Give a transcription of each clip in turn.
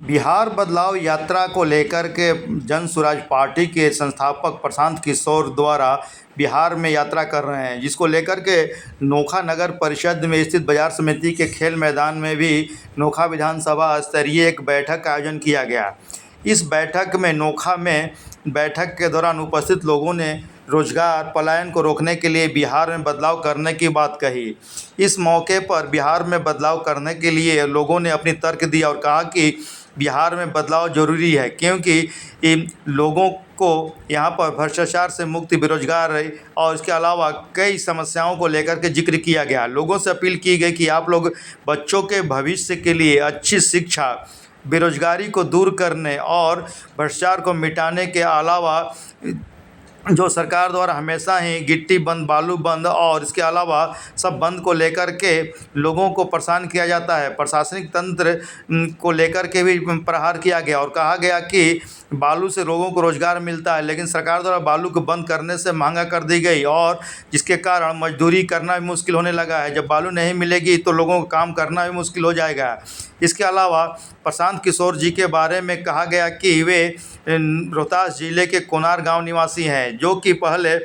बिहार बदलाव यात्रा को लेकर के जन स्वराज पार्टी के संस्थापक प्रशांत किशोर द्वारा बिहार में यात्रा कर रहे हैं, जिसको लेकर के नोखा नगर परिषद में स्थित बाजार समिति के खेल मैदान में भी नोखा विधानसभा स्तरीय एक बैठक का आयोजन किया गया। इस बैठक में नोखा में बैठक के दौरान उपस्थित लोगों ने रोजगार पलायन को रोकने के लिए बिहार में बदलाव करने की बात कही। इस मौके पर बिहार में बदलाव करने के लिए लोगों ने अपनी तर्क दिया और कहा कि बिहार में बदलाव ज़रूरी है, क्योंकि इन लोगों को यहाँ पर भ्रष्टाचार से मुक्ति, बेरोजगार और इसके अलावा कई समस्याओं को लेकर के जिक्र किया गया। लोगों से अपील की गई कि आप लोग बच्चों के भविष्य के लिए अच्छी शिक्षा, बेरोजगारी को दूर करने और भ्रष्टाचार को मिटाने के अलावा जो सरकार द्वारा हमेशा ही गिट्टी बंद, बालू बंद और इसके अलावा सब बंद को लेकर के लोगों को परेशान किया जाता है। प्रशासनिक तंत्र को लेकर के भी प्रहार किया गया और कहा गया कि बालू से लोगों को रोज़गार मिलता है, लेकिन सरकार द्वारा बालू को बंद करने से महंगा कर दी गई और जिसके कारण मजदूरी करना भी मुश्किल होने लगा है। जब बालू नहीं मिलेगी तो लोगों को काम करना भी मुश्किल हो जाएगा। इसके अलावा प्रशांत किशोर जी के बारे में कहा गया कि वे रोहतास जिले के कोनार गांव निवासी हैं, जो कि पहले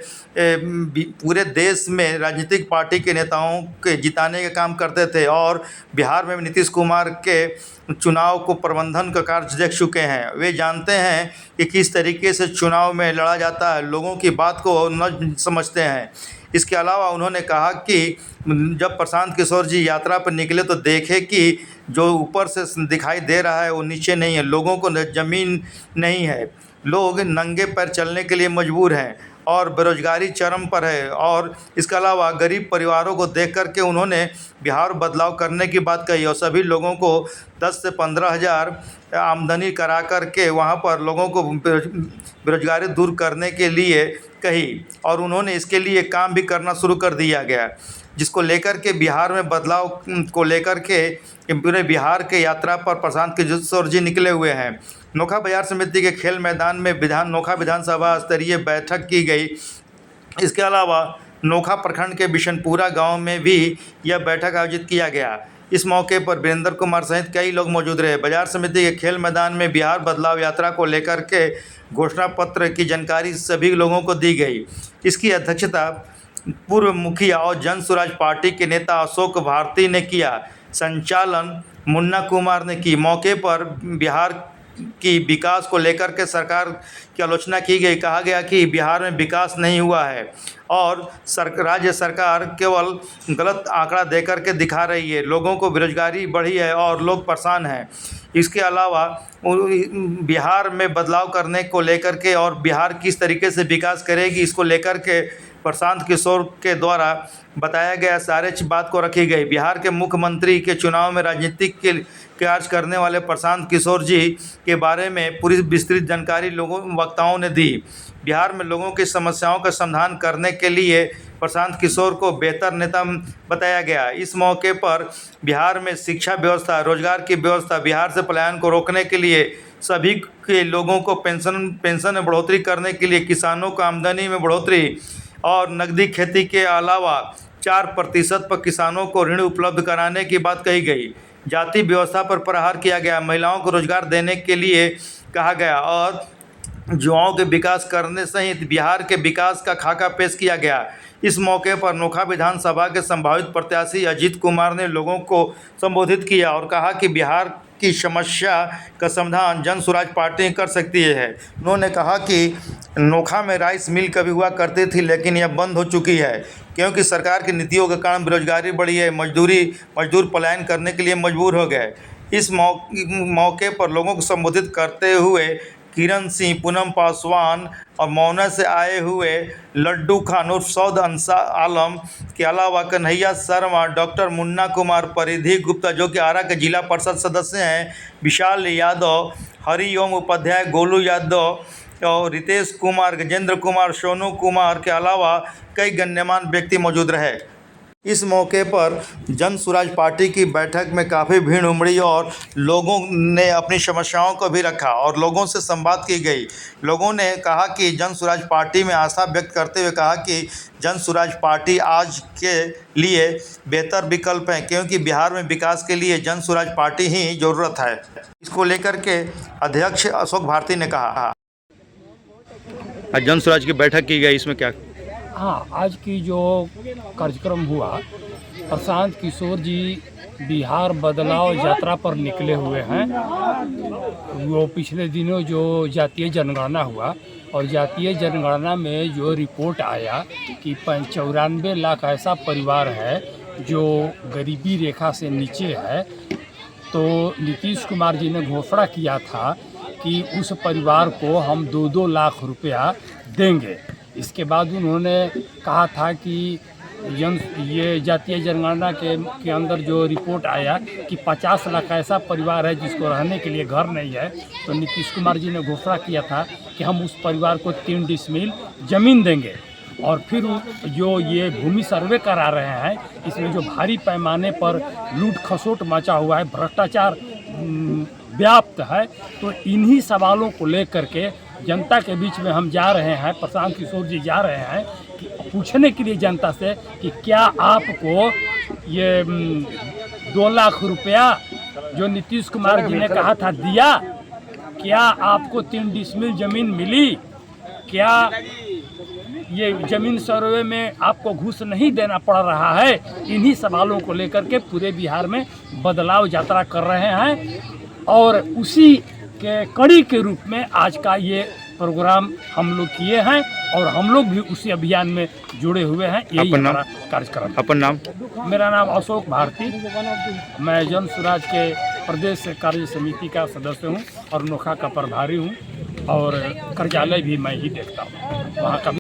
पूरे देश में राजनीतिक पार्टी के नेताओं के जिताने का काम करते थे और बिहार में नीतीश कुमार के चुनाव को प्रबंधन का कार्य देख चुके हैं। वे जानते हैं कि किस तरीके से चुनाव में लड़ा जाता है, लोगों की बात को न समझते हैं। इसके अलावा उन्होंने कहा कि जब प्रशांत किशोर जी यात्रा पर निकले तो देखे कि जो ऊपर से दिखाई दे रहा है वो नीचे नहीं है, लोगों को ज़मीन नहीं है, लोग नंगे पैर चलने के लिए मजबूर हैं और बेरोजगारी चरम पर है। और इसके अलावा गरीब परिवारों को देख कर के उन्होंने बिहार बदलाव करने की बात कही और सभी लोगों को 10 से 15 हज़ार आमदनी करा कर के वहाँ पर लोगों को बेरोजगारी दूर करने के लिए कही और उन्होंने इसके लिए काम भी करना शुरू कर दिया गया, जिसको लेकर के बिहार में बदलाव को लेकर के पूरे बिहार के यात्रा पर प्रशांत किशोर जी निकले हुए हैं। नोखा बाजार समिति के खेल मैदान में नोखा विधानसभा स्तरीय बैठक की गई। इसके अलावा नोखा प्रखंड के बिशनपुरा गांव में भी यह बैठक आयोजित किया गया। इस मौके पर वीरेंद्र कुमार सहित कई लोग मौजूद रहे। बाजार समिति के खेल मैदान में बिहार बदलाव यात्रा को लेकर के घोषणा पत्र की जानकारी सभी लोगों को दी गई। इसकी अध्यक्षता पूर्व मुखिया और जन स्वराज पार्टी के नेता अशोक भारती ने किया। संचालन मुन्ना कुमार ने की। मौके पर बिहार की विकास को लेकर के सरकार की आलोचना की गई। कहा गया कि बिहार में विकास नहीं हुआ है और राज्य सरकार केवल गलत आंकड़ा देकर के दिखा रही है, लोगों को बेरोजगारी बढ़ी है और लोग परेशान हैं। इसके अलावा बिहार में बदलाव करने को लेकर के और बिहार किस तरीके से विकास करेगी, इसको लेकर के प्रशांत किशोर के द्वारा बताया गया सारे बात को रखी गई। बिहार के मुख्यमंत्री के चुनाव में राजनीतिक के कार्य करने वाले प्रशांत किशोर जी के बारे में पूरी विस्तृत जानकारी वक्ताओं ने दी। बिहार में लोगों की समस्याओं का समाधान करने के लिए प्रशांत किशोर को बेहतर नेता बताया गया। इस मौके पर बिहार में शिक्षा व्यवस्था, रोजगार की व्यवस्था, बिहार से पलायन को रोकने के लिए सभी के लोगों को पेंशन में बढ़ोतरी करने के लिए, किसानों को आमदनी में बढ़ोतरी और नकदी खेती के अलावा 4% पर किसानों को ऋण उपलब्ध कराने की बात कही गई। जाति व्यवस्था पर प्रहार किया गया। महिलाओं को रोजगार देने के लिए कहा गया और युवाओं के विकास करने सहित बिहार के विकास का खाका पेश किया गया। इस मौके पर नोखा विधानसभा के संभावित प्रत्याशी अजीत कुमार ने लोगों को संबोधित किया और कहा कि बिहार की समस्या का समाधान जन स्वराज पार्टी कर सकती है। उन्होंने कहा कि नोखा में राइस मिल कभी हुआ करती थी, लेकिन यह बंद हो चुकी है क्योंकि सरकार की नीतियों के कारण बेरोजगारी बढ़ी है, मजदूर पलायन करने के लिए मजबूर हो गए। इस मौके पर लोगों को संबोधित करते हुए किरण सिंह, पूनम पासवान और मौना से आए हुए लड्डू खान उर्फ सौद आलम के अलावा कन्हैया शर्मा, डॉक्टर मुन्ना कुमार, परिधि गुप्ता जो कि आरा के जिला परिषद सदस्य हैं, विशाल यादव, हरिओम उपाध्याय, गोलू यादव और रितेश कुमार, गजेंद्र कुमार, सोनू कुमार के अलावा कई गण्यमान्य व्यक्ति मौजूद रहे। इस मौके पर जन स्वराज पार्टी की बैठक में काफ़ी भीड़ उमड़ी और लोगों ने अपनी समस्याओं को भी रखा और लोगों से संवाद की गई। लोगों ने कहा कि जन स्वराज पार्टी में आशा व्यक्त करते हुए कहा कि जन स्वराज पार्टी आज के लिए बेहतर विकल्प है, क्योंकि बिहार में विकास के लिए जन स्वराज पार्टी ही ज़रूरत है। इसको लेकर के अध्यक्ष अशोक भारती ने कहा। आज जन स्वराज की बैठक की गई, इसमें क्या? हाँ, आज की जो कार्यक्रम हुआ, प्रशांत किशोर जी बिहार बदलाव यात्रा पर निकले हुए हैं। वो पिछले दिनों जो जातीय जनगणना हुआ और जातीय जनगणना में जो रिपोर्ट आया कि 94 लाख ऐसा परिवार है जो गरीबी रेखा से नीचे है, तो नीतीश कुमार जी ने घोषणा किया था कि उस परिवार को हम 2-2 लाख रुपया देंगे। इसके बाद उन्होंने कहा था कि ये जातीय जनगणना के अंदर जो रिपोर्ट आया कि 50 लाख ऐसा परिवार है जिसको रहने के लिए घर नहीं है, तो नीतीश कुमार जी ने घोषणा किया था कि हम उस परिवार को 3 डिसमिल ज़मीन देंगे। और फिर जो ये भूमि सर्वे करा रहे हैं, इसमें जो भारी पैमाने पर लूट खसोट मचा हुआ है, भ्रष्टाचार व्याप्त है, तो इन्हीं सवालों को लेकर के जनता के बीच में हम जा रहे हैं। प्रशांत किशोर जी जा रहे हैं कि पूछने के लिए जनता से कि क्या आपको ये 2 लाख रुपया जो नीतीश कुमार जी ने कहा था दिया? क्या आपको 3 डिसमिल ज़मीन मिली? क्या ये ज़मीन सर्वे में आपको घूस नहीं देना पड़ रहा है? इन्हीं सवालों को लेकर के पूरे बिहार में बदलाव यात्रा कर रहे हैं और उसी के कड़ी के रूप में आज का ये प्रोग्राम हम लोग किए हैं और हम लोग भी उसी अभियान में जुड़े हुए हैं। यही हमारा कार्यक्रम। अपन नाम? मेरा नाम अशोक भारती, मैं जन स्वराज के प्रदेश कार्य समिति का सदस्य हूँ और नोखा का प्रभारी हूँ और कार्यालय भी मैं ही देखता हूँ। वहाँ का